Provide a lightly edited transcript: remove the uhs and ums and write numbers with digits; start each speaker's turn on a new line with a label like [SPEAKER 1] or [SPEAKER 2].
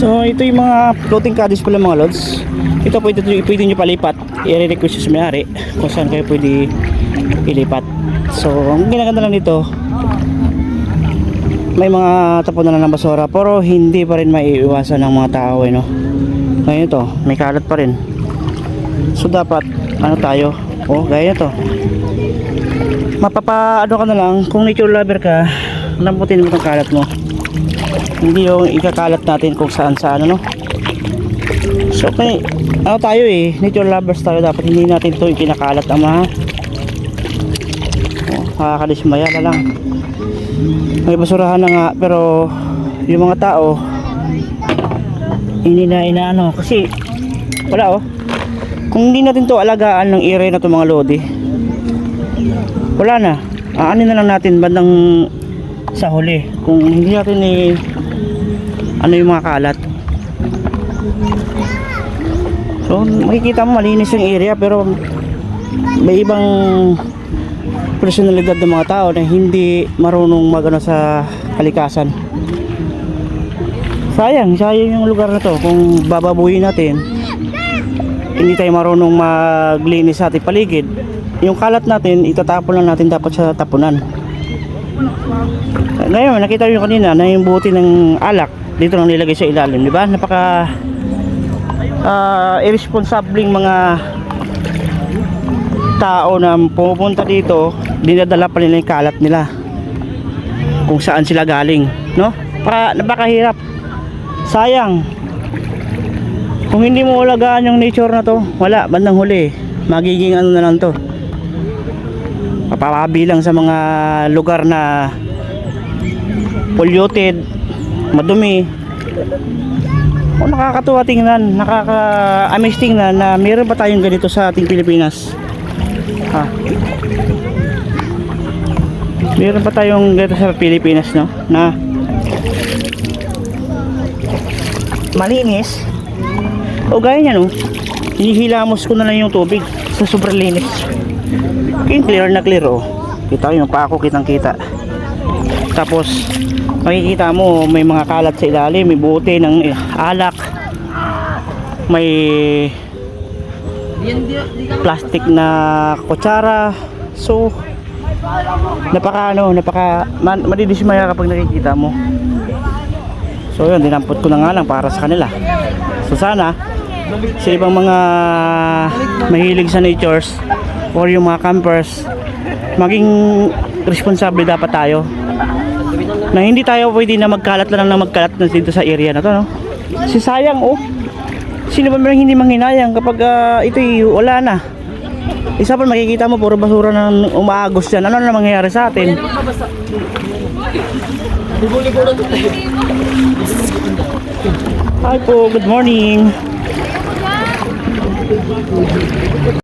[SPEAKER 1] So ito yung mga floating caddies pala mga lods. Ito pwede nyo palipat. I-request sa may-ari kung saan kayo pwede ilipat. So ang ginaganda lang dito, may mga tapunan na ng basura pero hindi pa rin maiiwasan ng mga tao no. Ngayon ito, may kalat pa rin. So dapat ano tayo? Gaya to. Ano ka na lang, kung nature lover ka, lambutin mo itong kalat mo. Hindi yung ikakalat natin kung saan no. So okay, tayo nature lovers tayo, dapat hindi natin ito ikinakalat ang mga nakakadismaya na lang. May basurahan na nga pero yung mga tao hindi na inaano kasi wala kung hindi natin to alagaan ng area na to mga lodi, wala na, ano na lang natin bandang sa huli kung hindi natin ano yung mga kalat. So makikita mo malinis yung area pero may ibang personalidad ng mga tao na hindi marunong magano sa kalikasan. Sayang yung lugar na to. Kung bababuhin natin, hindi tayo marunong maglinis sa ating paligid, yung kalat natin itatapon lang natin dapat sa tapunan. Ngayon nakita nyo kanina na yung buti ng alak dito lang nilagay sa ilalim, di ba? Napaka irresponsibleng mga tao na pupunta dito, dinadala pa nila yung kalat nila kung saan sila galing, no? Napakahirap. Sayang. Kung hindi mo alagaan yung nature na to, wala, bandang huli magiging ano na lang to, mapapabilang sa mga lugar na polluted, madumi. Nakakatuwa tingnan, nakaka-amaze tingnan na meron pa tayong ganito sa ating Pilipinas. Meron pa tayong ganito sa Pilipinas, no? Na malinis. Gaya niya, no? Hinihilamos ko na lang yung tubig sa sobrang linis. Clear na clear, kita yung pa ako, kitang kita. Tapos makikita mo may mga kalat sa ilalim, may buti ng alak, may plastic na kutsara. So madidismaya kapag nakikita mo. So yun, dinampot ko na nga lang para sa kanila. So sana sa ibang mga mahilig sa natures or yung mga campers, maging responsable dapat tayo na hindi tayo pwede na magkalat lang na magkalat na dito sa area na to, no? Si sayang, sino ba hindi manghinayang kapag ito'y wala na. Isa pa makikita mo puro basura na umaagos yan. Ano na mangyayari sa atin? Hi po, good morning.